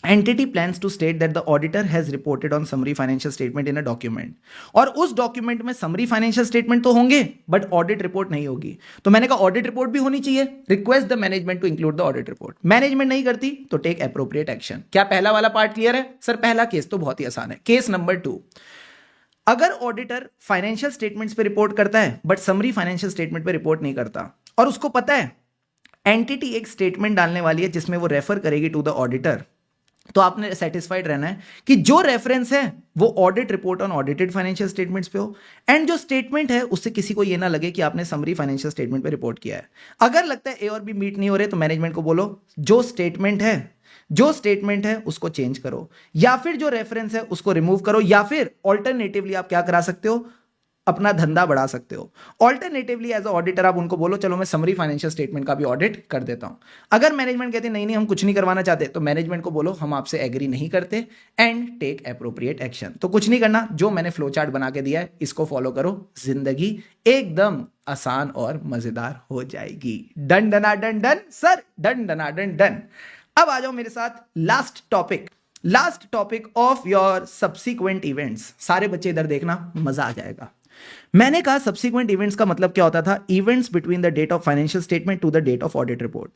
entity plans to state that the auditor has reported on summary financial statement in a document, और उस डॉक्यूमेंट में समरी फाइनेंशियल स्टेटमेंट तो होंगे बट ऑडिट रिपोर्ट नहीं होगी। तो मैंने कहा ऑडिट रिपोर्ट भी होनी चाहिए, request the management to include the audit report. Management नहीं करती तो टेक एप्रोप्रिएट एक्शन। क्या पहला वाला पार्ट क्लियर है? सर पहला केस तो बहुत ही आसान है। केस नंबर 2, अगर ऑडिटर फाइनेंशियल स्टेटमेंट्स पे रिपोर्ट करता है बट समरी फाइनेंशियल स्टेटमेंट पे रिपोर्ट नहीं करता, और उसको पता है एंटिटी एक स्टेटमेंट डालने वाली है जिसमें वो रेफर करेगी टू द ऑडिटर, तो आपने सेटिस्फाइड रहना है कि जो रेफरेंस है वो audit report on audited financial statements पे हो, एंड जो स्टेटमेंट है उससे किसी को ये ना लगे कि आपने समरी फाइनेंशियल स्टेटमेंट पे रिपोर्ट किया है। अगर लगता है ए और बी मीट नहीं हो रहे, तो मैनेजमेंट को बोलो जो स्टेटमेंट है उसको चेंज करो, या फिर जो रेफरेंस है उसको रिमूव करो, या फिर ऑल्टरनेटिवली आप क्या करा सकते हो, अपना धंधा बढ़ा सकते हो। ऑल्टरनेटिवली एज अ ऑडिटर आप उनको बोलो चलो मैं समरी फाइनेंशियल स्टेटमेंट का भी ऑडिट कर देता हूं। अगर मैनेजमेंट कहते नहीं हम कुछ नहीं करवाना चाहते, तो मैनेजमेंट को बोलो हम आपसे एग्री नहीं करते एंड टेक एप्रोप्रिएट एक्शन। तो कुछ नहीं करना, जो मैंने फ्लो चार्ट बना के दिया है इसको फॉलो करो, जिंदगी एकदम आसान और मजेदार हो जाएगी। डन डना डन डन सर, डन डना डन डन। अब आ जाओ मेरे साथ last topic of your subsequent events. सारे बच्चे इधर देखना, मजा आ जाएगा। मैंने कहा सब्सिक्वेंट इवेंट्स का मतलब क्या होता था? Events between the date of financial statement to the date of audit report.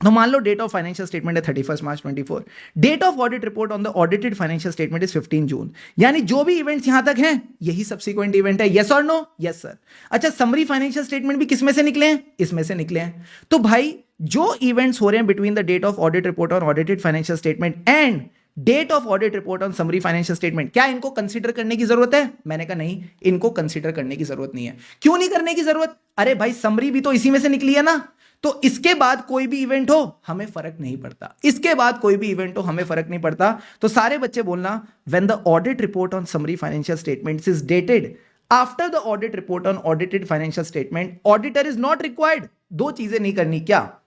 तो मान लो डेट ऑफ फाइनेंशियल स्टेटमेंट है 31 March 24, date of audit report on the audited financial statement is 15 June, यानी जो भी इवेंट्स यहां तक हैं यही सब्सिक्वेंट इवेंट है। यस और नो? Yes sir. अच्छा, समरी फाइनेंशियल स्टेटमेंट भी किसमें से निकले हैं? इसमें से निकले हैं। तो भाई जो इवेंट्स हो रहे हैं between the date of audit report on audited financial statement and date of audit report on summary financial statement, क्या इनको कंसीडर करने की जरूरत है? मैंने कहा नहीं, इनको कंसीडर करने की जरूरत नहीं है। क्यों नहीं करने की जरूरत? अरे भाई समरी भी तो इसी में से निकली है ना। तो इसके बाद कोई भी इवेंट हो हमें फर्क नहीं पड़ता, इसके बाद कोई भी इवेंट हो हमें फर्क नहीं पड़ता। तो सारे बच्चे बोलना when the audit report on summary financial statements is dated after the audit report on audited financial statement, auditor is not required. दो चीजें नहीं करनी, क्या?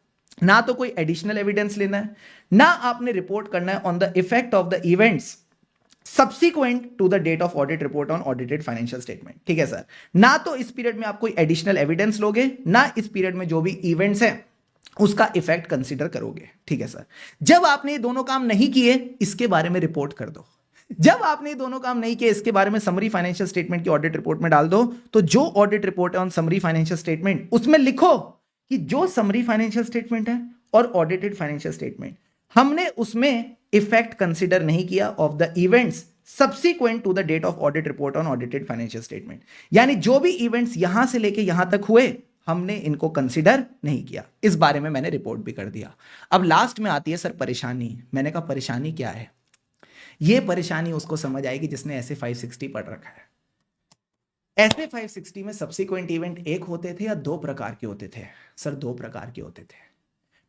ना तो कोई एडिशनल एविडेंस लेना है, ना आपने रिपोर्ट करना है on the effect of the events subsequent to the date of audit report on audited financial statement. ठीक है सर। ना तो इस पीरियड में आप कोई एडिशनल एविडेंस लोगे, ना इस पीरियड में जो भी इवेंट्स है उसका इफेक्ट कंसीडर करोगे। ठीक है सर। जब आपने ये दोनों काम नहीं किए, इसके बारे में रिपोर्ट कर दो। जब आपने ये दोनों काम नहीं किए, इसके बारे में समरी फाइनेंशियल स्टेटमेंट की ऑडिट रिपोर्ट में डाल दो। तो जो ऑडिट रिपोर्ट है ऑन समरी फाइनेंशियल स्टेटमेंट, उसमें लिखो कि जो समरी फाइनेंशियल स्टेटमेंट है और ऑडिटेड फाइनेंशियल स्टेटमेंट, हमने उसमें इफेक्ट कंसीडर नहीं किया of the events subsequent to the date of audit report on audited financial statement, यानी जो भी इवेंट्स यहां से लेके यहां तक हुए हमने इनको कंसीडर नहीं किया। इस बारे में मैंने रिपोर्ट भी कर दिया। अब लास्ट में आती है सर परेशानी। मैंने कहा परेशानी क्या है? यह परेशानी उसको समझ आएगी जिसने ऐसे 560 पढ़ रखा है। ऐसे 560 में सब्सिक्वेंट इवेंट एक होते थे या दो प्रकार के होते थे? सर दो प्रकार के होते थे।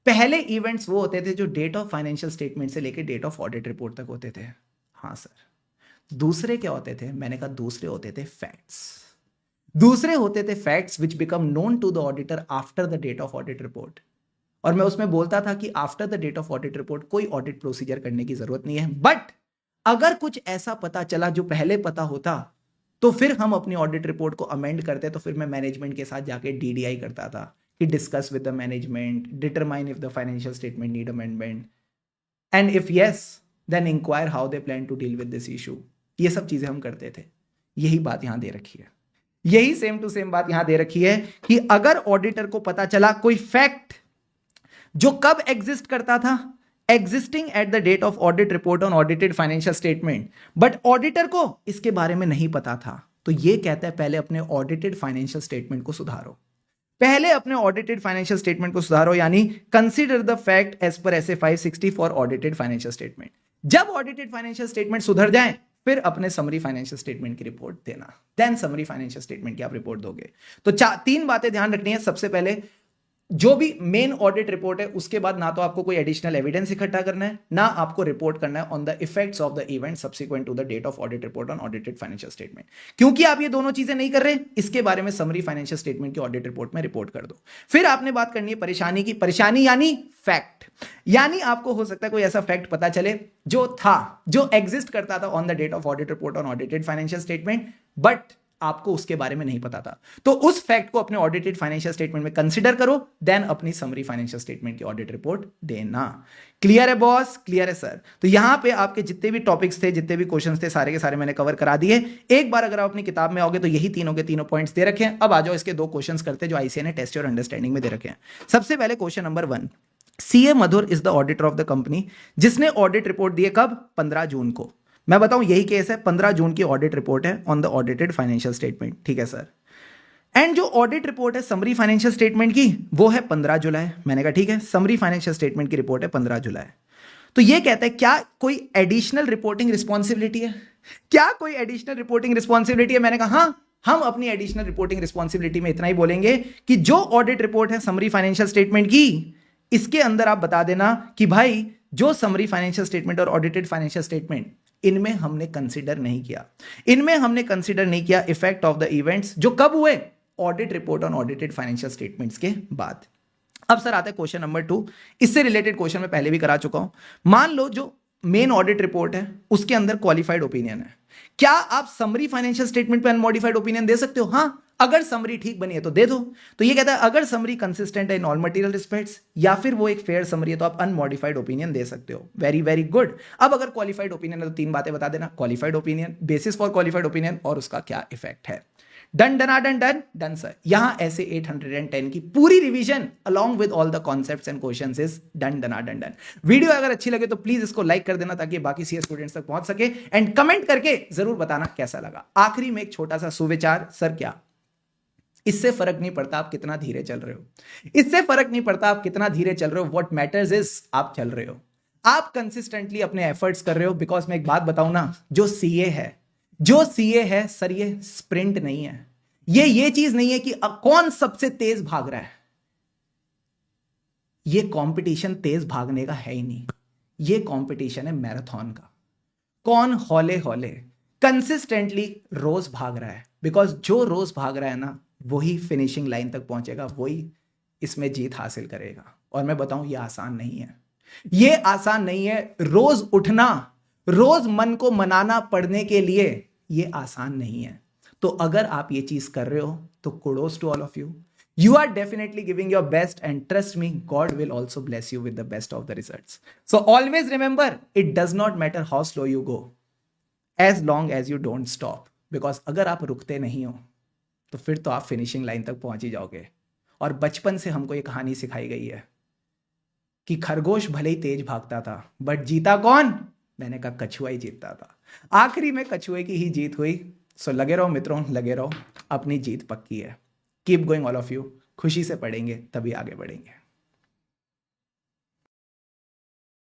पहले इवेंट्स वो होते थे जो डेट ऑफ फाइनेंशियल स्टेटमेंट से लेकर डेट ऑफ ऑडिट रिपोर्ट तक होते थे। हाँ सर। दूसरे क्या होते थे? मैंने कहा दूसरे होते थे फैक्ट्स। दूसरे होते थे facts which become known to the auditor after the date of audit report. और मैं उसमें बोलता था कि after the date of audit report कोई ऑडिट प्रोसीजर करने की जरूरत नहीं है, बट अगर कुछ ऐसा पता चला जो पहले पता होता तो फिर हम अपनी ऑडिट रिपोर्ट को अमेंड करते। तो फिर मैं मैनेजमेंट के साथ जाके डीडीआई करता था कि discuss with the management, determine if the financial statement need amendment, and if yes then inquire how they plan to deal with this issue. ये सब चीजें हम करते थे। यही बात यहां दे रखी है, यही सेम टू सेम बात यहां दे रखी है कि अगर ऑडिटर को पता चला कोई फैक्ट जो कब एग्जिस्ट करता था, existing at the date of audit report on audited financial statement, but auditor को इसके बारे में नहीं पता था, तो ये कहता है पहले अपने ऑडिटेड फाइनेंशियल स्टेटमेंट को सुधारो। पहले अपने ऑडिटेड फाइनेंशियल स्टेटमेंट को सुधारो, यानी consider the fact as per SA 560 for audited financial statement. जब ऑडिटेड फाइनेंशियल स्टेटमेंट सुधर जाए फिर अपने समरी फाइनेंशियल स्टेटमेंट की रिपोर्ट देना, देन समरी फाइनेंशियल स्टेटमेंट की आप रिपोर्ट दोगे। तो तीन बातें ध्यान रखनी है। सबसे पहले जो भी मेन ऑडिट रिपोर्ट है उसके बाद ना तो आपको कोई एडिशनल एविडेंस इकट्ठा करना है, ना आपको रिपोर्ट करना है on the effects of the event subsequent to the date of audit report on audited financial statement. क्योंकि आप ये दोनों चीजें नहीं कर रहे, इसके बारे में समरी फाइनेंशियल स्टेटमेंट की ऑडिट रिपोर्ट में रिपोर्ट कर दो। फिर आपने बात करनी है परेशानी की। परेशानी यानी फैक्ट, यानी आपको हो सकता है कोई ऐसा फैक्ट पता चले जो था, जो एग्जिस्ट करता था on the date of audit report on audited financial statement, but आपको उसके बारे में नहीं पता था। तो उस फैक्ट को अपने ऑडिटेड फाइनेंशियल स्टेटमेंट में कंसीडर करो, देन अपनी समरी फाइनेंशियल स्टेटमेंट की ऑडिट रिपोर्ट देना। क्लियर है बॉस? क्लियर है सर? तो यहां पे आपके जितने भी टॉपिक्स थे, जितने भी क्वेश्चंस थे, सारे के सारे मैंने कवर करा दिए। एक बार अगर आप अपनी किताब में आओगे तो यही तीनों के तीनों पॉइंट्स दे रखे हैं। अब आ जाओ इसके दो क्वेश्चंस करते जो आईसीए ने टेस्ट और अंडरस्टैंडिंग में दे रखे हैं। सबसे पहले question number 1, CA Madhur is the auditor of the company, जिसने ऑडिट रिपोर्ट दी है कब? 15 जून को। मैं बताऊं यही केस है, 15 जून की ऑडिट रिपोर्ट है on the audited financial statement. ठीक है सर। एंड जो ऑडिट रिपोर्ट है समरी फाइनेंशियल स्टेटमेंट की वो है 15 जुलाई। मैंने कहा ठीक है, समरी फाइनेंशियल स्टेटमेंट की रिपोर्ट है 15 जुलाई। तो ये कहता है क्या कोई एडिशनल रिपोर्टिंग रिस्पॉन्सिबिलिटी है? क्या कोई एडिशनल रिपोर्टिंग रिस्पॉन्सिबिलिटी है? मैंने कहा हाँ, हम अपनी एडिशनल रिपोर्टिंग रिस्पॉन्सिबिलिटी में इतना ही बोलेंगे कि जो ऑडिट रिपोर्ट है समरी फाइनेंशियल स्टेटमेंट की, इसके अंदर आप बता देना कि भाई जो समरी फाइनेंशियल स्टेटमेंट और ऑडिटेड फाइनेंशियल स्टेटमेंट, इनमें हमने कंसीडर नहीं किया, इनमें हमने कंसीडर नहीं किया इफेक्ट ऑफ द इवेंट्स जो कब हुए? Audit report on audited financial statements के बाद। अब सर आता है क्वेश्चन नंबर 2। इससे रिलेटेड क्वेश्चन मैं पहले भी करा चुका हूं। मान लो जो मेन ऑडिट रिपोर्ट है उसके अंदर क्वालिफाइड ओपिनियन है, क्या आप समरी फाइनेंशियल स्टेटमेंट पे अनमॉडिफाइड ओपिनियन दे सकते हो? हाँ, अगर समरी ठीक बनी है तो दे दो। तो ये कहता है अगर समरी कंसिस्टेंट है इन ऑल मटेरियल रिस्पेक्ट्स या फिर वो एक फेयर समरी है तो आप अनमॉडिफाइड ओपिनियन दे सकते हो। Very very good. अब अगर क्वालिफाइड ओपिनियन है तो तीन बातें बता देना, qualified opinion, basis for qualified opinion और उसका क्या इफेक्ट है। Done done done done done sir. यहां ऐसे 810 की पूरी revision along with all the concepts and questions is done done done done. Video अगर अच्छी लगे तो प्लीज इसको लाइक कर देना ताकि बाकी सीए स्टूडेंट्स तक पहुंच सके, एंड कमेंट करके जरूर बताना कैसा लगा। आखिरी में एक छोटा सा सुविचार, सर क्या इससे फर्क नहीं पड़ता आप कितना धीरे चल रहे हो, इससे फर्क नहीं पड़ता आप कितना धीरे चल रहे हो, व्हाट मैटर्स इज आप चल रहे हो, आप कंसिस्टेंटली अपने एफर्ट्स कर रहे हो। बिकॉज मैं एक बात बताऊं ना, जो सीए है सर, ये स्प्रिंट नहीं है, ये चीज नहीं है कि कौन सबसे तेज भाग रहा है। ये कंपटीशन तेज भागने का है ही नहीं, ये कंपटीशन है मैराथन का। कौन हौले हौले कंसिस्टेंटली रोज भाग रहा है, बिकॉज जो रोज भाग रहा है ना वही फिनिशिंग लाइन तक पहुंचेगा, वही इसमें जीत हासिल करेगा। और मैं बताऊं ये आसान नहीं है, ये आसान नहीं है। रोज उठना, रोज मन को मनाना पढ़ने के लिए, ये आसान नहीं है। तो अगर आप ये चीज कर रहे हो तो kudos to all of you. You are definitely giving your best, and trust me, God will also bless you with the best of the results. So always remember, it does not matter how slow you go, as long as you don't stop. Because अगर आप रुकते नहीं हो तो फिर तो आप finishing line तक पहुंच ही जाओगे। और बचपन से हमको ये कहानी सिखाई गई है कि खरगोश भले ही तेज भागता था बट जीता कौन? मैंने कहा कछुआ ही जीतता था। आखिरी में कछुए की ही जीत हुई। सो लगे रहो मित्रों, लगे रहो, अपनी जीत पक्की है। Keep going all of you. खुशी से पढ़ेंगे तभी आगे बढ़ेंगे।